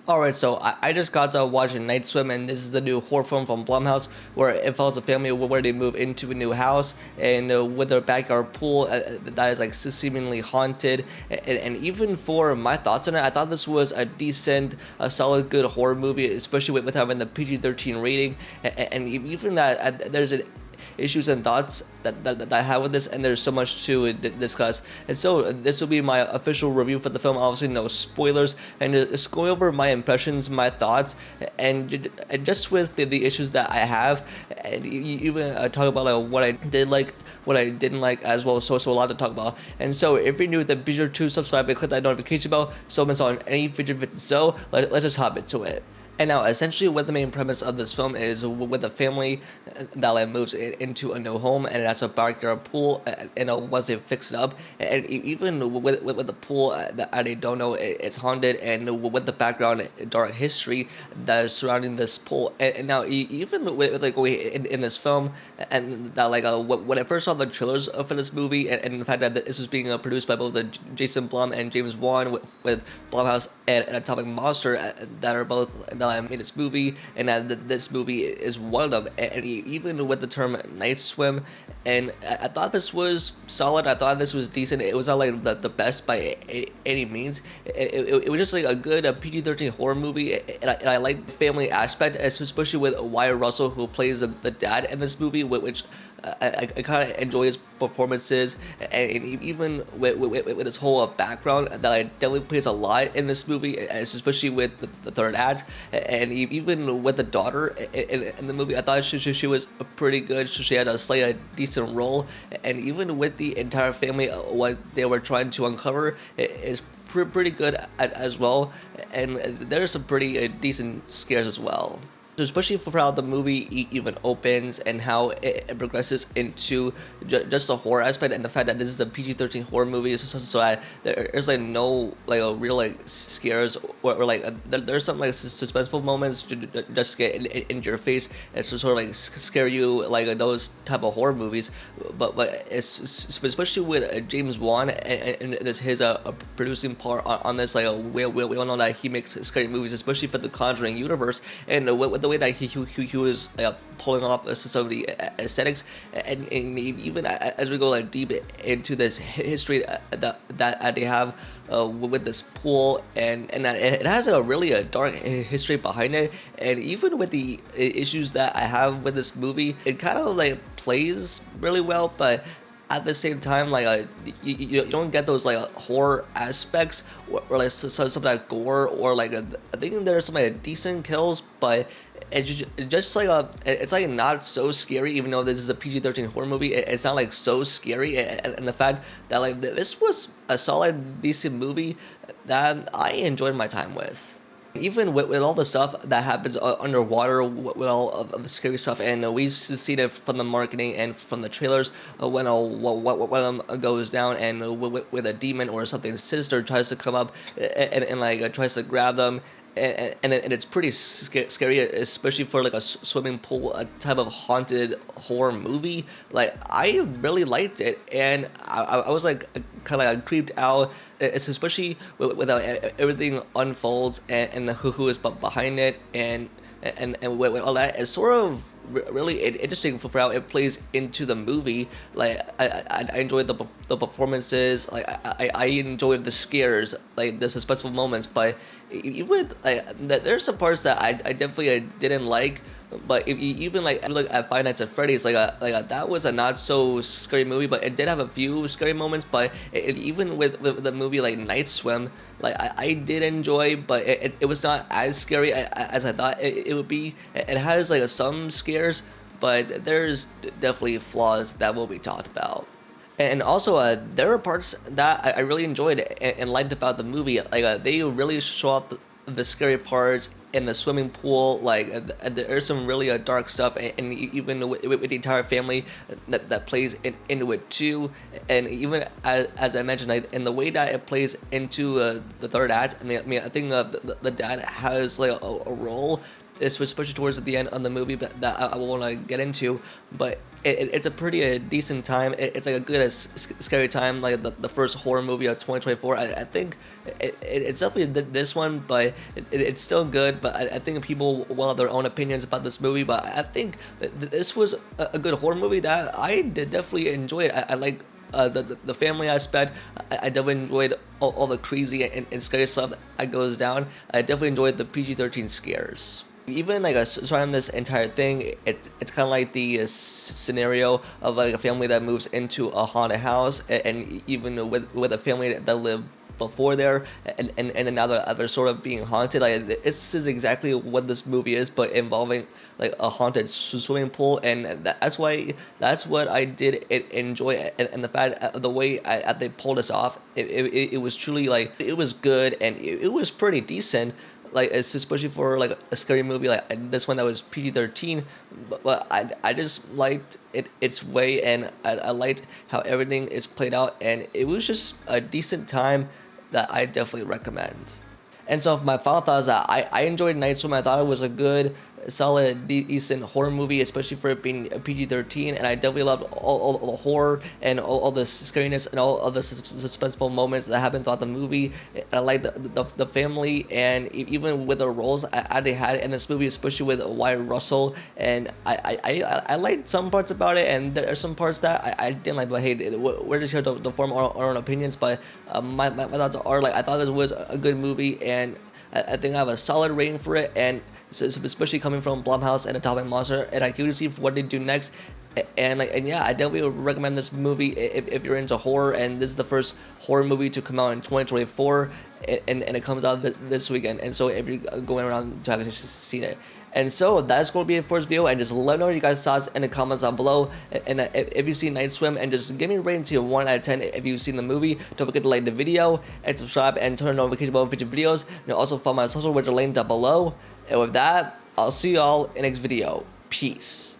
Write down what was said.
Alright, so I just got to watching Night Swim, and this is the new horror film from Blumhouse where it follows a family where they move into a new house and with their backyard pool that is like seemingly haunted. And even for my thoughts on it, I thought this was a decent, a solid, good horror movie, especially with having the PG-13 rating. And even that there's an issues and thoughts that I have with this, and there's so much to discuss. And so this will be my official review for the film. Obviously, no spoilers, and just going over my impressions, my thoughts, and just with the issues that I have, and even talk about like what I did like, what I didn't like as well. So a lot to talk about. And so if you're new, then be sure to subscribe and click that notification bell so it's on any future videos. So let's just hop into it. And now, essentially, what the main premise of this film is with a family that like moves into a new home, and it has a backyard pool, and once they fix it up, and even with the pool that they don't know it's haunted, and with the background dark history that is surrounding this pool, and now even with like in this film, and that like when I first saw the trailers for this movie, and the fact that this was being produced by both the Jason Blum and James Wan with Blumhouse and Atomic Monster that are both made this movie, and this movie is one of them. And even with the term Night Swim, and I thought this was solid. I thought this was decent. It was not like the best by any means. It was just like a good PG-13 horror movie, and I like the family aspect, especially with Wyatt Russell, who plays the dad in this movie, which I kind of enjoy his performances, and even with his whole background that I definitely plays a lot in this movie, especially with the third act, and even with the daughter in the movie, I thought she was pretty good. She had a decent role, and even with the entire family, what they were trying to uncover is pretty good as well, and there's some pretty decent scares as well. Especially for how the movie even opens and how it progresses into just the horror aspect, and the fact that this is a PG-13 horror movie, so that there's like no like a real like scares or like there's some like suspenseful moments just get in your face and sort of like scare you like those type of horror movies, but it's especially with James Wan and his producing part on this. Like we all know that he makes scary movies, especially for the Conjuring universe, and with the way that he was pulling off some of the aesthetics, and even as we go like deep into this history that they have with this pool, and it has a really dark history behind it, and even with the issues that I have with this movie, it kind of like plays really well, but at the same time, like you don't get those like horror aspects or like some like gore, or like I think there's some like decent kills, but it's just like it's like not so scary. Even though this is a PG-13 horror movie, it's not like so scary, and the fact that like this was a solid, decent movie that I enjoyed my time with. Even with all the stuff that happens underwater, with all of the scary stuff, and we've seen it from the marketing and from the trailers, when what goes down, and with a demon or something sinister tries to come up and like tries to grab them, and it's pretty scary, especially for like a swimming pool, a type of haunted horror movie. Like I really liked it, and I was like kind of like creeped out. It's especially with how everything unfolds, and who is behind it, and with all that, it's sort of really interesting for how it plays into the movie. Like I enjoyed the performances. Like I enjoyed the scares, like the suspenseful moments. But even like there's some parts that I definitely didn't like. But if you even like look at Five Nights at Freddy's, that was a not so scary movie, but it did have a few scary moments. But even with the movie like Night Swim, like I did enjoy, but it was not as scary as I thought it would be. It has like some scares, but there's definitely flaws that will be talked about. And also, there are parts that I really enjoyed and liked about the movie. Like they really show off the scary parts in the swimming pool. Like there's some really dark stuff, and even with the entire family that plays into it too. And even as I mentioned, like in the way that it plays into the third act, I think the dad has like a role, especially towards the end of the movie, that I want to get into. But it's a pretty decent time. It's like a good scary time, like the first horror movie of 2024. I think it's definitely this one, but it's still good. But I think people will have their own opinions about this movie. But I think this was a good horror movie that I did definitely enjoy it. I like the family aspect. I definitely enjoyed all the crazy and scary stuff that goes down. I definitely enjoyed the PG-13 scares. Even like surrounding this entire thing, it's kind of like the scenario of like a family that moves into a haunted house, and even with a family that lived before there, and now they're sort of being haunted. Like this is exactly what this movie is, but involving like a haunted swimming pool, and that's what I did enjoy, and the fact the way they pulled us off, it was truly like it was good, and it was pretty decent. Like especially for like a scary movie like this one that was PG-13, but I just liked its way, and I liked how everything is played out, and it was just a decent time that I definitely recommend. And so my final thought is that I enjoyed Night Swim. I thought it was a good, solid, decent horror movie, especially for it being a PG-13. And I definitely loved all the horror and all the scariness and all of the suspenseful moments that happened throughout the movie. I like the family, and even with the roles they had in this movie, especially with Wyatt Russell. And I liked some parts about it, and there are some parts that I didn't like. But hey, we're just here to form our own opinions. But my thoughts are like I thought this was a good movie, and I think I have a solid rating for it, and so especially coming from Blumhouse and Atomic Monster, and I can see what they do next. And yeah, I definitely would recommend this movie if you're into horror, and this is the first horror movie to come out in 2024, and it comes out this weekend. And so if you're going around to have seen it. And so that's going to be it for this video, and just let me know your guys' thoughts in the comments down below. And if you've seen Night Swim, and just give me a rating to 1 out of 10 if you've seen the movie. Don't forget to like the video and subscribe and turn on notification bell for future videos. And also follow my social, which are linked down below. And with that, I'll see y'all in the next video. Peace.